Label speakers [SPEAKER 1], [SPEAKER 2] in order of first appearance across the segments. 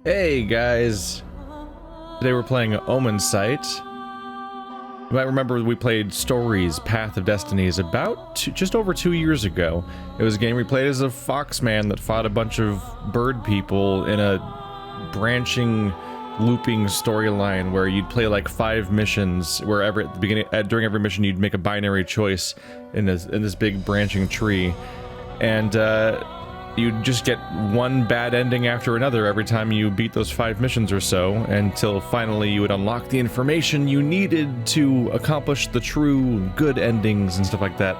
[SPEAKER 1] Hey guys, today we're playing Omensight. You might remember we played Stories, Path of Destinies about just over 2 years ago. It was a game we played as a foxman that fought a bunch of bird people in a branching, looping storyline where you'd play like 5 missions, where at the beginning, during every mission you'd make a binary choice in this big branching tree, and you'd just get one bad ending after another every time you beat those 5 missions or so, until finally you would unlock the information you needed to accomplish the true good endings and stuff like that.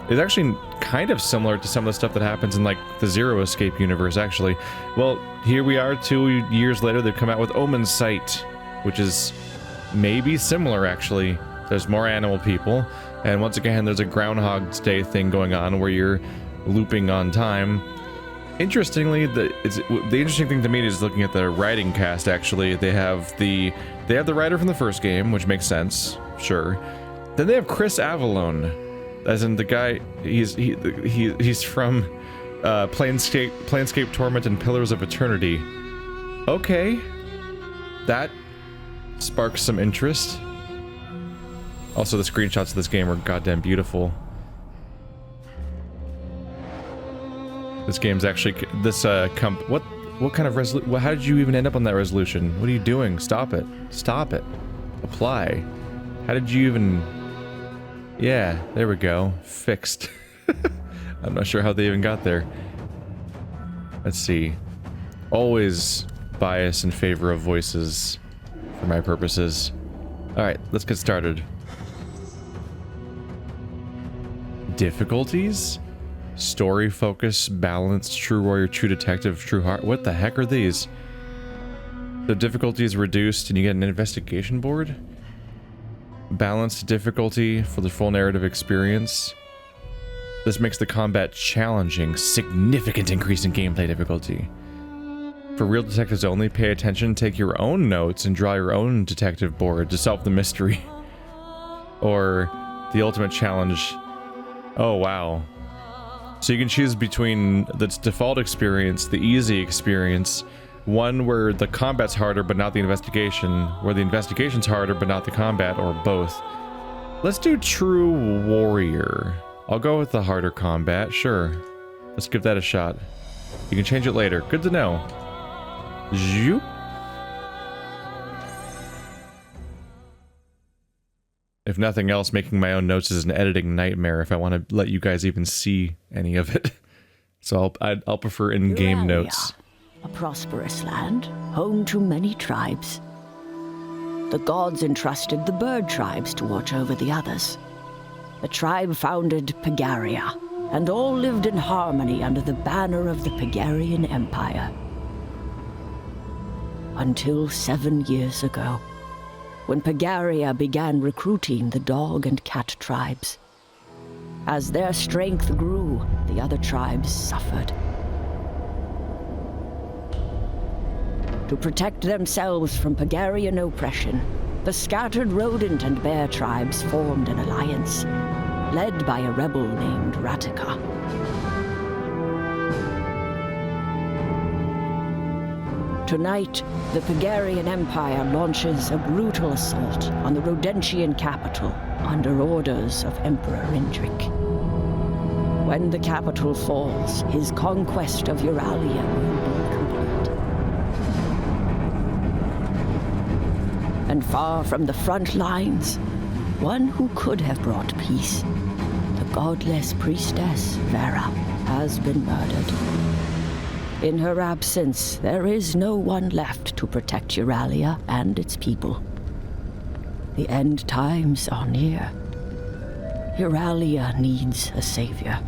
[SPEAKER 1] It's actually kind of similar to some of the stuff that happens in like the Zero Escape universe, actually. Well, here we are 2 years later. They've come out with Omensight, which is maybe similar, actually. There's more animal people, and once again there's a Groundhog's Day thing going on where you're looping on time. Interestingly, the interesting thing to me is looking at the writing cast. Actually, they have the writer from the first game, which makes sense, sure. Then they have Chris Avallone, as in the guy. He's from Planescape Torment and Pillars of Eternity. Okay, that sparks some interest. Also, the screenshots of this game are goddamn beautiful. This game's actually what kind of resolution? How did you even end up on that resolution? What are you doing? Stop it! Stop it! Apply. How did you even? Yeah, there we go. Fixed. I'm not sure how they even got there. Let's see. Always bias in favor of voices, for my purposes. All right, let's get started. Difficulties? Story focus, balanced, true warrior, true detective, true heart. What the heck are these? The difficulty is reduced and you get an investigation board. Balanced difficulty for the full narrative experience. This makes the combat challenging. Significant increase in gameplay difficulty. For real detectives only, pay attention, take your own notes, and draw your own detective board to solve the mystery. Or the ultimate challenge. Oh wow. So you can choose between the default experience, the easy experience, one where the combat's harder but not the investigation, where the investigation's harder but not the combat, or both. Let's do True Warrior. I'll go with the harder combat, sure. Let's give that a shot. You can change it later. Good to know. Zoop. If nothing else, making my own notes is an editing nightmare if I want to let you guys even see any of it. So I'll prefer in-game notes.
[SPEAKER 2] A prosperous land, home to many tribes. The gods entrusted the bird tribes to watch over the others. The tribe founded Pagaria, and all lived in harmony under the banner of the Pagarian Empire. Until 7 years ago, when Pagaria began recruiting the dog and cat tribes. As their strength grew, the other tribes suffered. To protect themselves from Pagarian oppression, the scattered rodent and bear tribes formed an alliance, led by a rebel named Ratika. Tonight, the Pagarian Empire launches a brutal assault on the Rodentian capital under orders of Emperor Indrik. When the capital falls, his conquest of Urralia will be complete. And far from the front lines, one who could have brought peace, the godless priestess Vera, has been murdered. In her absence, there is no one left to protect Urralia and its people. The end times are near. Urralia needs a savior.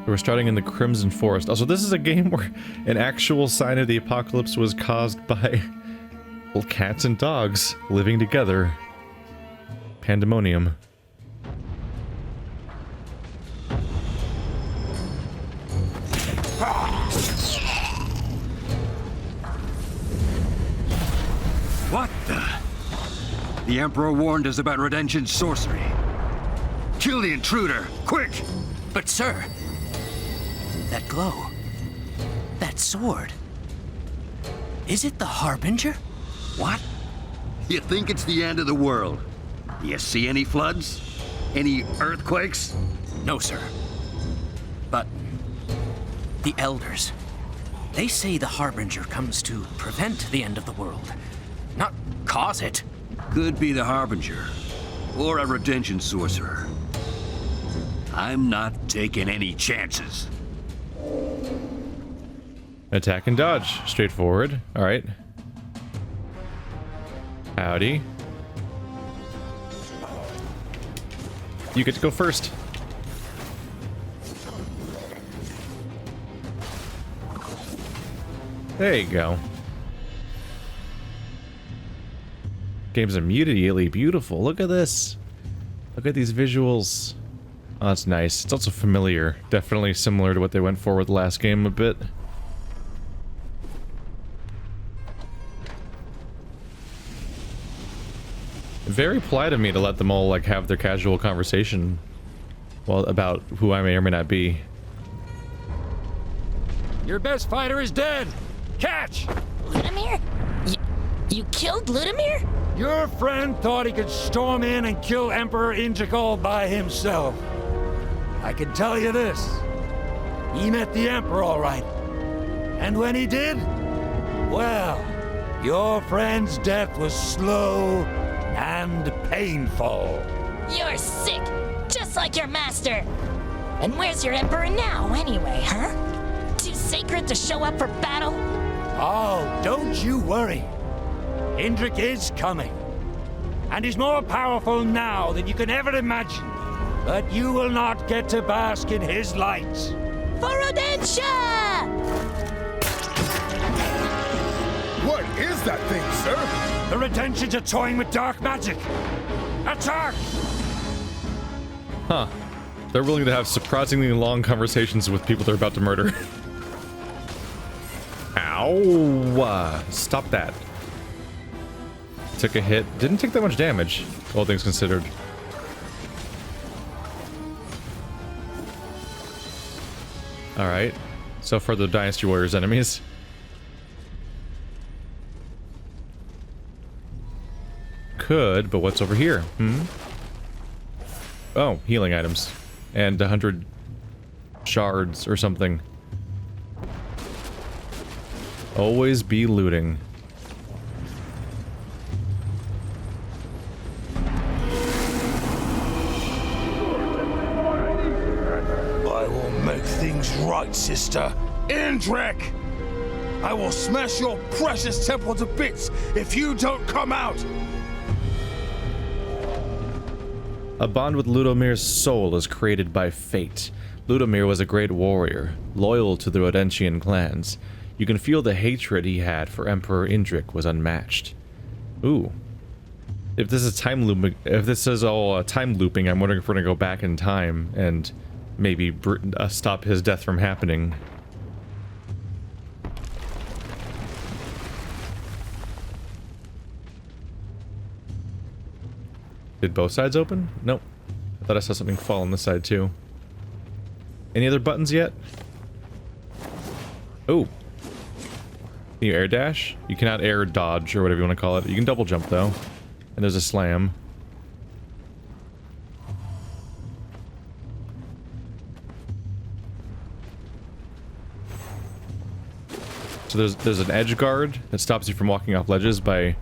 [SPEAKER 1] We're starting in the Crimson Forest. Also, this is a game where an actual sign of the apocalypse was caused by Well, cats and dogs living together. Pandemonium.
[SPEAKER 3] What the? The Emperor warned us about Redemption's sorcery. Kill the intruder, quick!
[SPEAKER 4] But sir, that glow, that sword, is it the Harbinger?
[SPEAKER 3] What? You think it's the end of the world? Do you see any floods? Any earthquakes?
[SPEAKER 4] No, sir. But the elders, they say the Harbinger comes to prevent the end of the world, not cause it.
[SPEAKER 3] Could be the Harbinger, or a Redemption sorcerer. I'm not taking any chances.
[SPEAKER 1] Attack and dodge. Straightforward. Alright. Howdy. You get to go first. There you go. Game's immediately beautiful. Look at this. Look at these visuals. Oh, that's nice. It's also familiar. Definitely similar to what they went for with the last game a bit. Very polite of me to let them all, like, have their casual conversation, well, about who I may or may not be.
[SPEAKER 5] Your best fighter is dead! Catch!
[SPEAKER 6] Ludimir? You killed Ludimir?
[SPEAKER 5] Your friend thought he could storm in and kill Emperor Indrik all by himself. I can tell you this. He met the Emperor all right. And when he did, well, your friend's death was slow and painful.
[SPEAKER 6] You're sick, just like your master. And where's your Emperor now, anyway, huh? Too sacred to show up for battle?
[SPEAKER 5] Oh, don't you worry. Indrik is coming. And he's more powerful now than you can ever imagine. But you will not get to bask in his light.
[SPEAKER 6] For Rodentia!
[SPEAKER 7] What is that thing, sir?
[SPEAKER 5] The Redemptions are toying with dark magic. Attack!
[SPEAKER 1] Huh. They're willing to have surprisingly long conversations with people they're about to murder. Ow! Stop that. Took a hit. Didn't take that much damage, all things considered. Alright. So far, the Dynasty Warriors enemies. Could, but what's over here? Oh, healing items. And 100 shards or something. Always be looting.
[SPEAKER 7] I will make things right, sister. Indrik! I will smash your precious temple to bits if you don't come out!
[SPEAKER 1] A bond with Ludomir's soul is created by fate. Ludomir was a great warrior, loyal to the Rodentian clans. You can feel the hatred he had for Emperor Indrik was unmatched. Ooh. If this is time looping, if this is all time looping, I'm wondering if we're gonna go back in time and maybe stop his death from happening. Did both sides open? Nope. I thought I saw something fall on this side too. Any other buttons yet? Oh. Can you air dash? You cannot air dodge or whatever you want to call it. You can double jump though. And there's a slam. So there's an edge guard that stops you from walking off ledges by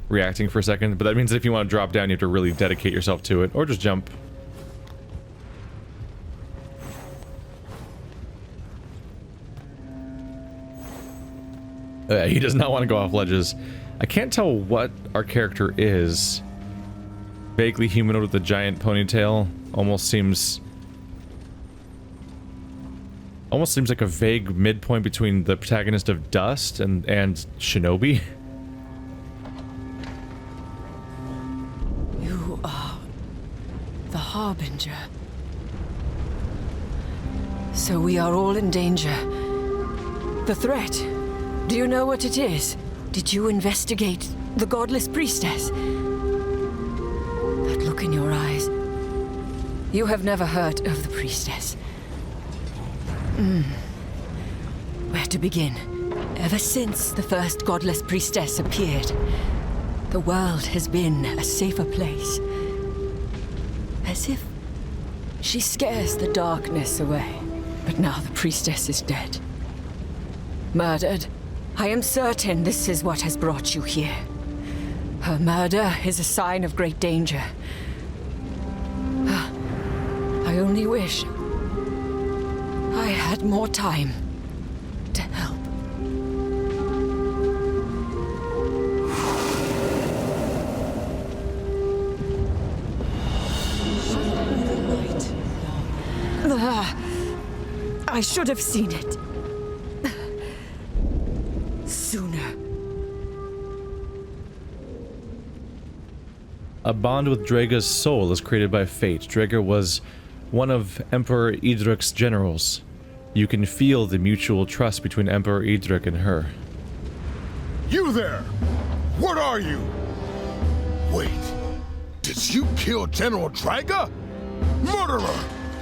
[SPEAKER 1] reacting for a second, but that means that if you want to drop down, you have to really dedicate yourself to it, or just jump. He does not want to go off ledges. I can't tell what our character is. Vaguely humanoid with a giant ponytail. Almost seems like a vague midpoint between the protagonist of Dust and Shinobi.
[SPEAKER 2] You are the Harbinger. So we are all in danger. The threat, do you know what it is? Did you investigate the Godless Priestess? That look in your eyes. You have never heard of the Priestess. Where to begin? Ever since the first Godless Priestess appeared, the world has been a safer place. As if she scares the darkness away. But now the Priestess is dead. Murdered. I am certain this is what has brought you here. Her murder is a sign of great danger. I only wish I had more time to help. I should have seen it sooner.
[SPEAKER 1] A bond with Drega's soul is created by fate. Drega was one of Emperor Edric's generals. You can feel the mutual trust between Emperor Edric and her.
[SPEAKER 7] You there! What are you? Wait, did you kill General Drega? Murderer!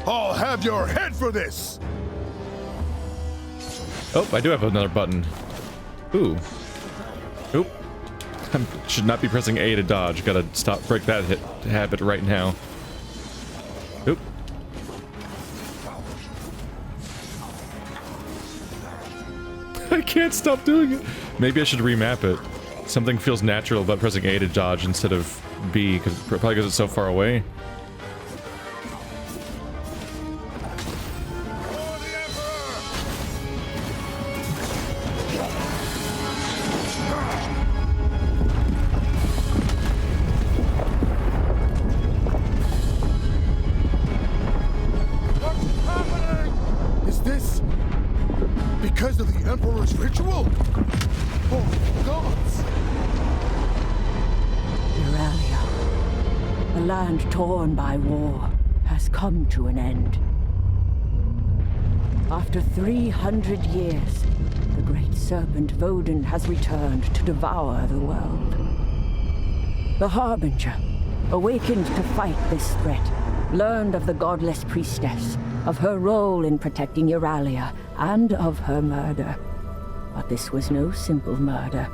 [SPEAKER 7] I'll have your head for this!
[SPEAKER 1] Oh, I do have another button. Ooh. Oop. I should not be pressing A to dodge. Gotta break that habit right now. Oop. I can't stop doing it. Maybe I should remap it. Something feels natural about pressing A to dodge instead of B, probably because it's so far away.
[SPEAKER 7] Because of the Emperor's ritual? Oh, gods!
[SPEAKER 2] Urralia, the land torn by war, has come to an end. After 300 years, the great serpent Vodun has returned to devour the world. The Harbinger, awakened to fight this threat, learned of the Godless Priestess, of her role in protecting Urralia, and of her murder. But this was no simple murder.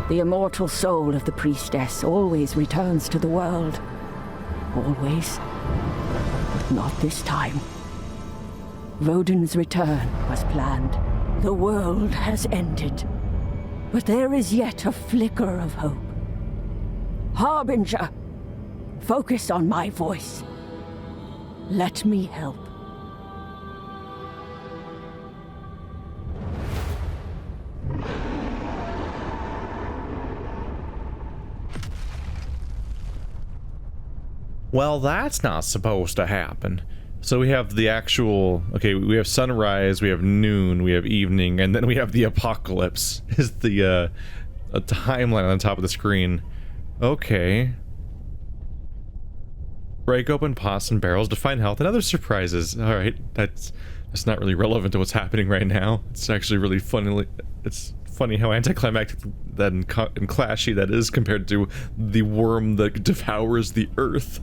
[SPEAKER 2] The immortal soul of the Priestess always returns to the world. Always. But not this time. Vodun's return was planned. The world has ended. But there is yet a flicker of hope. Harbinger, focus on my voice. Let me help.
[SPEAKER 1] Well, that's not supposed to happen. So we have the actual... Okay, we have sunrise, we have noon, we have evening, and then we have the apocalypse. Is the, a timeline on the top of the screen. Okay. Break open pots and barrels to find health and other surprises. Alright, that's not really relevant to what's happening right now. It's actually really funny. It's funny how anticlimactic and clashy that is compared to the worm that devours the earth.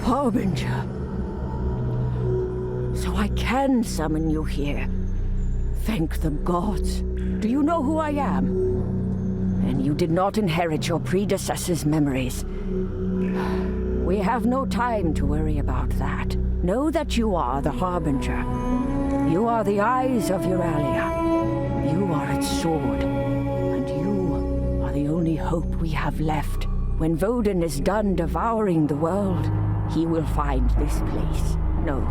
[SPEAKER 2] Harbinger. So I can summon you here. Thank the gods. Do you know who I am? And you did not inherit your predecessor's memories. We have no time to worry about that. Know that you are the Harbinger. You are the eyes of Urralia. You are its sword. And you are the only hope we have left. When Vodun is done devouring the world, he will find this place. No,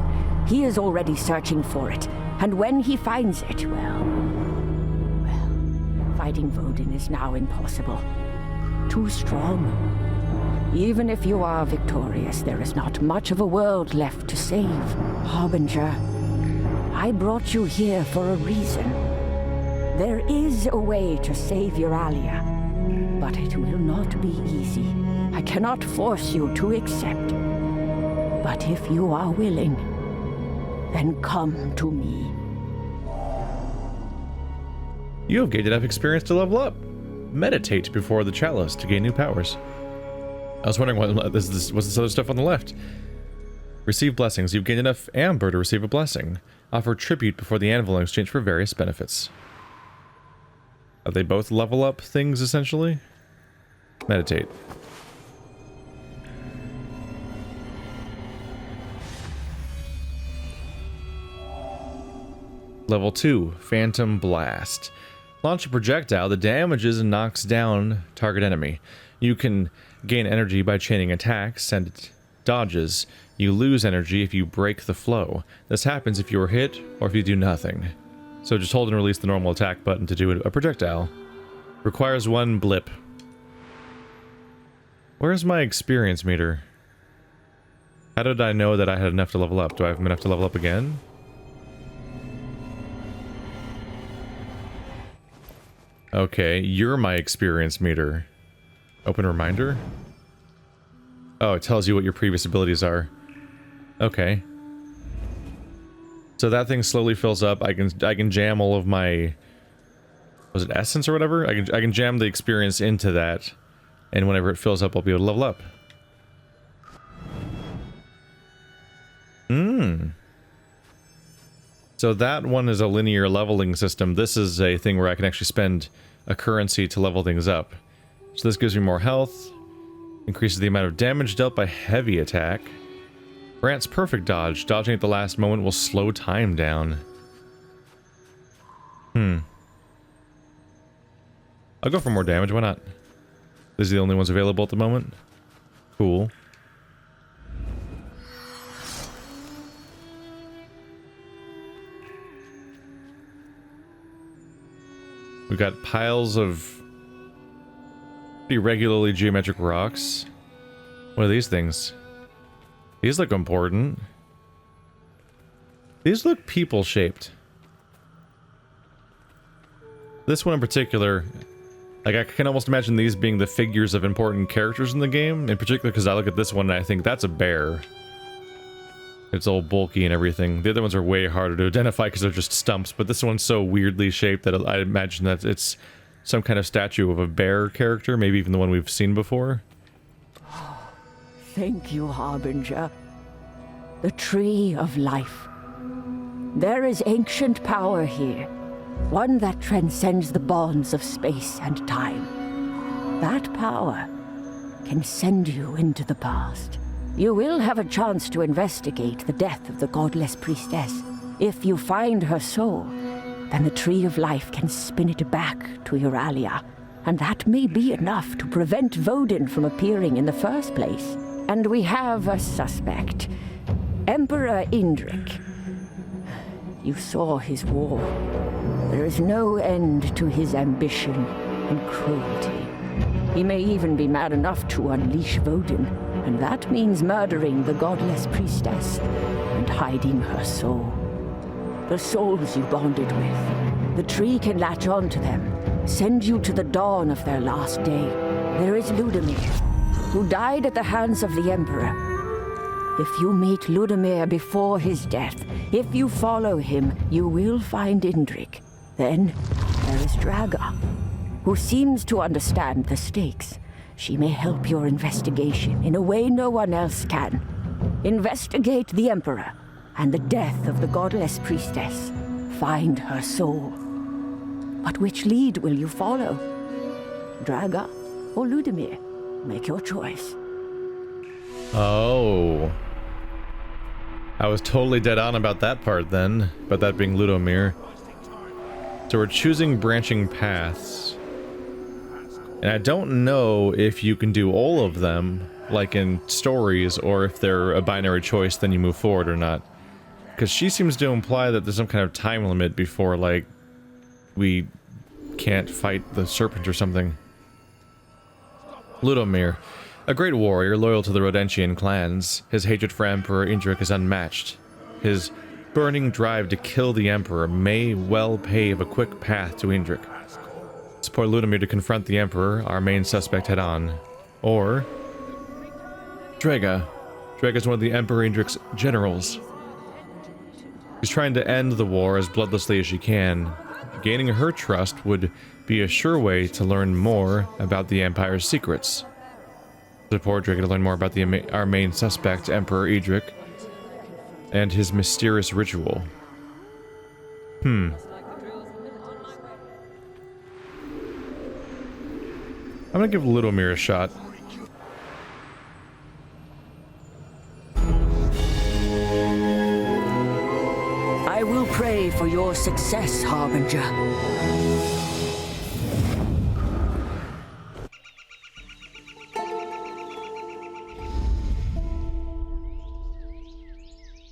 [SPEAKER 2] he is already searching for it. And when he finds it, well, fighting Vodun is now impossible. Too strong. Even if you are victorious, there is not much of a world left to save. Harbinger, I brought you here for a reason. There is a way to save Urralia, but it will not be easy. I cannot force you to accept. But if you are willing, then come to me.
[SPEAKER 1] You have gained enough experience to level up. Meditate before the chalice to gain new powers. I was wondering what's this other stuff on the left. Receive blessings. You've gained enough amber to receive a blessing. Offer tribute before the anvil in exchange for various benefits. Are they both level up things, essentially? Meditate. Level 2, Phantom Blast. Launch a projectile that damages and knocks down target enemy. You can gain energy by chaining attacks and dodges. You lose energy if you break the flow. This happens if you are hit or if you do nothing. So just hold and release the normal attack button to do a projectile. Requires 1 blip. Where's my experience meter? How did I know that I had enough to level up? Do I have enough to level up again? Okay, you're my experience meter. Open reminder? Oh, it tells you what your previous abilities are. Okay. So that thing slowly fills up. I can jam all of my... Was it essence or whatever? I can jam the experience into that. And whenever it fills up, I'll be able to level up. So that one is a linear leveling system. This is a thing where I can actually spend a currency to level things up. So this gives me more health, increases the amount of damage dealt by heavy attack, grants perfect dodge. Dodging at the last moment will slow time down. I'll go for more damage, why not? These are the only ones available at the moment. Cool. We've got piles of pretty regularly geometric rocks. What are these things? These look important. These look people-shaped. This one in particular, like I can almost imagine these being the figures of important characters in the game. In particular because I look at this one and I think that's a bear. It's all bulky and everything. The other ones are way harder to identify because they're just stumps, but this one's so weirdly shaped that I imagine that it's some kind of statue of a bear character, maybe even the one we've seen before.
[SPEAKER 2] Thank you, Harbinger. The Tree of Life. There is ancient power here, one that transcends the bonds of space and time. That power can send you into the past. You will have a chance to investigate the death of the godless priestess. If you find her soul, then the Tree of Life can spin it back to Urralia, and that may be enough to prevent Vodin from appearing in the first place. And we have a suspect, Emperor Indrik. You saw his war. There is no end to his ambition and cruelty. He may even be mad enough to unleash Vodin, and that means murdering the godless priestess and hiding her soul. The souls you bonded with. The tree can latch on to them, send you to the dawn of their last day. There is Ludimir, who died at the hands of the Emperor. If you meet Ludimir before his death, if you follow him, you will find Indrik. Then there is Draga, who seems to understand the stakes. She may help your investigation in a way no one else can. Investigate the Emperor and the death of the godless priestess. Find her soul. But which lead will you follow? Draga or Ludimir? Make your choice.
[SPEAKER 1] Oh. I was totally dead on about that part then, about that being Ludimir. So we're choosing branching paths. And I don't know if you can do all of them, like in stories, or if they're a binary choice, then you move forward or not. Because she seems to imply that there's some kind of time limit before, like, we can't fight the serpent or something. Ludimir, a great warrior loyal to the Rodentian clans. His hatred for Emperor Indrik is unmatched. His burning drive to kill the Emperor may well pave a quick path to Indrik. Support Ludimir to confront the Emperor, our main suspect, head-on. Or Drega. Drega is one of the Emperor Indrik's generals. She's trying to end the war as bloodlessly as she can. Gaining her trust would be a sure way to learn more about the Empire's secrets. Support Drega to learn more about our main suspect, Emperor Indrik, and his mysterious ritual. I'm gonna give Ludimir a shot.
[SPEAKER 2] I will pray for your success, Harbinger.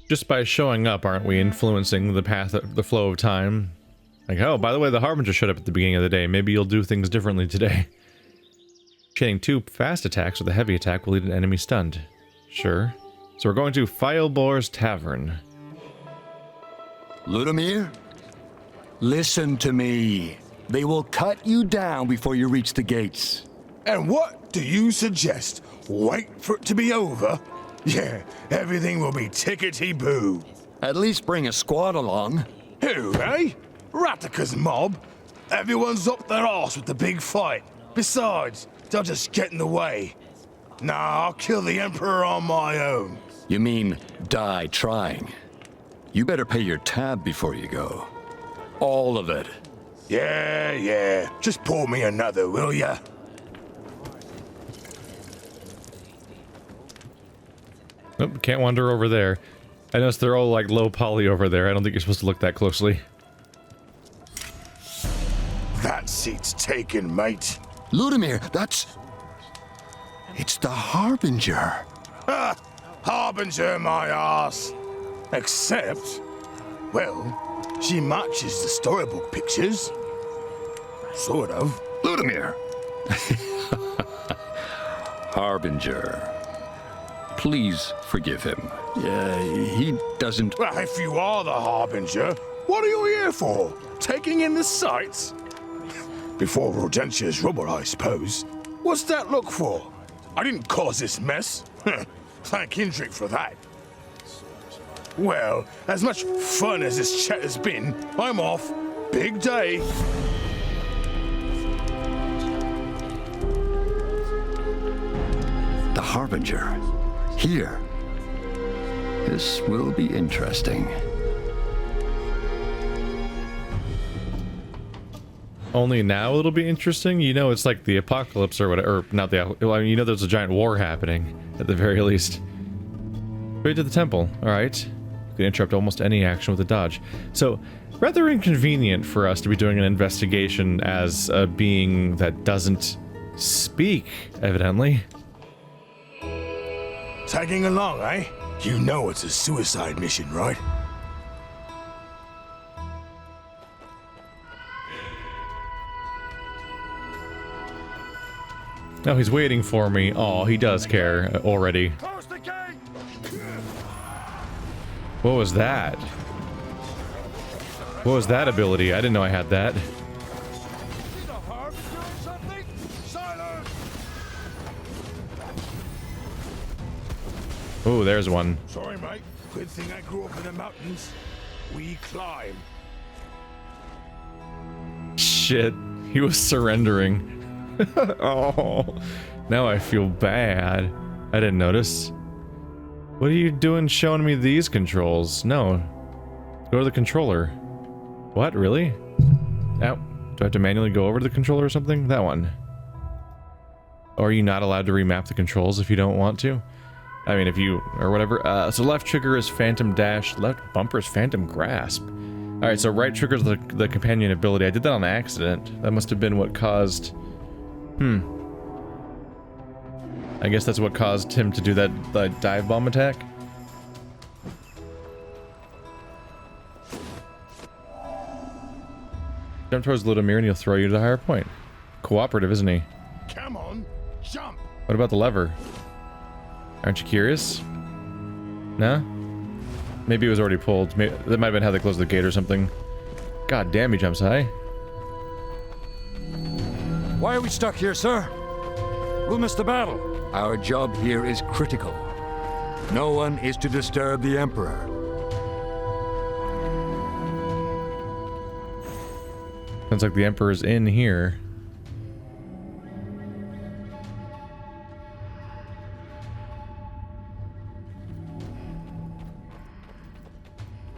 [SPEAKER 1] Just by showing up, aren't we influencing the flow of time? Like, oh, by the way, the Harbinger showed up at the beginning of the day. Maybe you'll do things differently today. Chaining 2 fast attacks with a heavy attack will leave an enemy stunned. Sure. So we're going to Filebor's Tavern.
[SPEAKER 8] Ludimir, listen to me. They will cut you down before you reach the gates.
[SPEAKER 7] And what do you suggest? Wait for it to be over? Yeah, everything will be tickety-boo.
[SPEAKER 8] At least bring a squad along.
[SPEAKER 7] Who, eh? Ratika's mob? Everyone's up their arse with the big fight. Besides, they'll just get in the way. Nah, I'll kill the Emperor on my own.
[SPEAKER 8] You mean die trying? You better pay your tab before you go. All of it.
[SPEAKER 7] Yeah. Just pour me another, will ya?
[SPEAKER 1] Nope, can't wander over there. I noticed they're all like low poly over there. I don't think you're supposed to look that closely.
[SPEAKER 7] That seat's taken, mate.
[SPEAKER 8] Ludimir, it's the Harbinger.
[SPEAKER 7] Ha! Harbinger, my ass. Except, well, she matches the storybook pictures. Sort of.
[SPEAKER 8] Ludimir! Harbinger. Please forgive him. He doesn't...
[SPEAKER 7] Well, if you are the Harbinger, what are you here for? Taking in the sights? Before Rodentia's rubble, I suppose. What's that look for? I didn't cause this mess. Thank Indrik for that. Well, as much fun as this chat has been, I'm off. Big day.
[SPEAKER 8] The Harbinger. Here. This will be interesting.
[SPEAKER 1] Only now it'll be interesting? You know it's like the apocalypse or whatever, or not the, well, I mean, you know there's a giant war happening, at the very least. Straight to the temple, alright. You can interrupt almost any action with a dodge. So, rather inconvenient for us to be doing an investigation as a being that doesn't speak, evidently.
[SPEAKER 7] Tagging along, eh? You know it's a suicide mission, right?
[SPEAKER 1] Oh, he's waiting for me. Oh, he does care already. What was that? What was that ability? I didn't know I had that. Oh, there's one.
[SPEAKER 7] Sorry, mate. Good thing I grew up in the mountains. We climb.
[SPEAKER 1] Shit, he was surrendering. Oh, now I feel bad. I didn't notice. What are you doing showing me these controls? No. Go to the controller. What, really? Now, do I have to manually go over to the controller or something? That one. Or are you not allowed to remap the controls if you don't want to? I mean, if you, or whatever. So left trigger is Phantom Dash, left bumper is Phantom Grasp. Alright, so right trigger is the companion ability. I did that on accident. That must have been what caused... I guess that's what caused him to do that dive bomb attack. Jump towards Ludimir and he'll throw you to the higher point. Cooperative, isn't he?
[SPEAKER 7] Come on, jump.
[SPEAKER 1] What about the lever? Aren't you curious? No? Maybe it was already pulled. That might have been how they closed the gate or something. God damn, he jumps high.
[SPEAKER 5] Why are we stuck here, sir? We'll miss the battle.
[SPEAKER 8] Our job here is critical. No one is to disturb the Emperor.
[SPEAKER 1] Sounds like the Emperor's in here.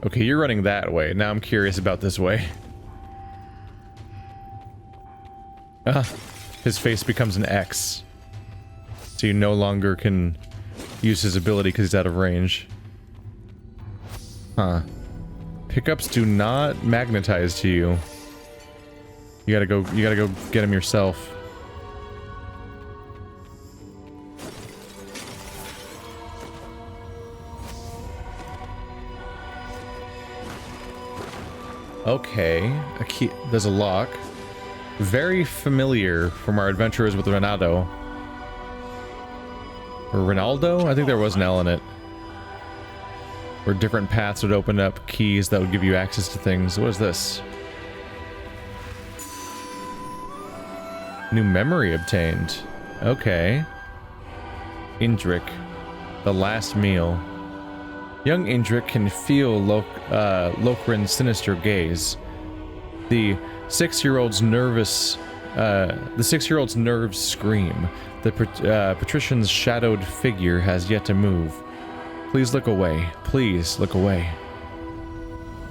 [SPEAKER 1] Okay, you're running that way. Now I'm curious about this way. His face becomes an X. So you no longer can use his ability because he's out of range. Huh. Pickups do not magnetize to you. You gotta go get him yourself. Okay, a key. There's a lock. Very familiar from our adventures with Ronaldo. Or Ronaldo? I think there was an L in it. Where different paths would open up keys that would give you access to things. What is this? New memory obtained. Okay. Indrik. The last meal. Young Indrik can feel Lokrin's sinister gaze. The 6-year-old's nerves scream. The patrician's shadowed figure has yet to move. Please look away. Please look away.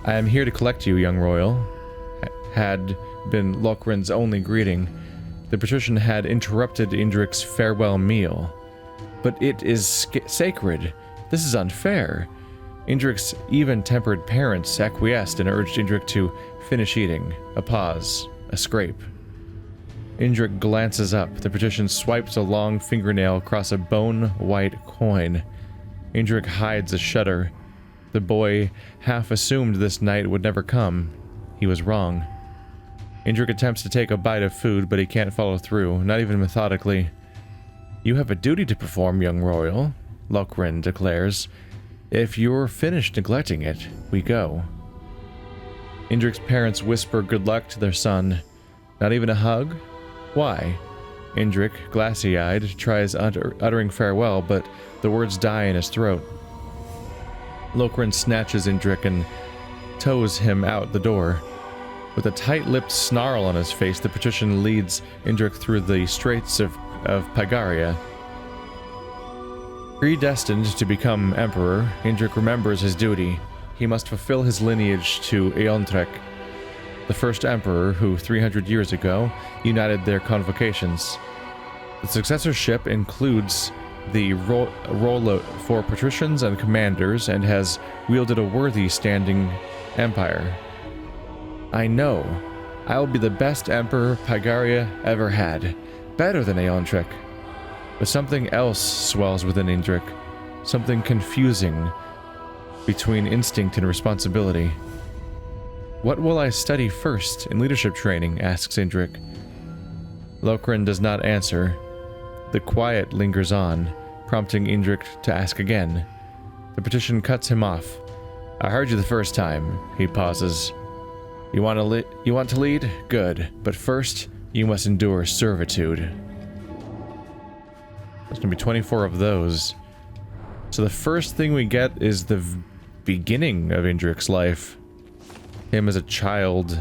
[SPEAKER 1] I am here to collect you, young royal. Had been Lokrin's only greeting. The patrician had interrupted Indrik's farewell meal. But it is sacred. This is unfair. Indrik's even-tempered parents acquiesced and urged Indrik to finish eating. A pause. A scrape. Indrik glances up. The patrician swipes a long fingernail across a bone-white coin. Indrik hides a shudder. The boy half assumed this night would never come. He was wrong. Indrik attempts to take a bite of food, but he can't follow through, not even methodically. You have a duty to perform, young royal, Lokrin declares. If you're finished neglecting it, we go. Indrik's parents whisper good luck to their son. Not even a hug? Why? Indrik, glassy-eyed, tries uttering farewell, but the words die in his throat. Lokrin snatches Indrik and tows him out the door. With a tight-lipped snarl on his face, the patrician leads Indrik through the straits of Pagaria. Predestined to become emperor, Indrik remembers his duty. He must fulfill his lineage to Eontrek, the first emperor who, 300 years ago, united their convocations. The successorship includes the role for patricians and commanders and has wielded a worthy standing empire. I know. I will be the best emperor Pagaria ever had. Better than Eontrek. But something else swells within Indrik. Something confusing between instinct and responsibility. What will I study first in leadership training? Asks Indrik. Lokrin does not answer. The quiet lingers on, prompting Indrik to ask again. The patrician cuts him off. I heard you the first time. He pauses. You want to lead? Good. But first, you must endure servitude. There's gonna be 24 of those. So the first thing we get is the beginning of Indrik's life. Him as a child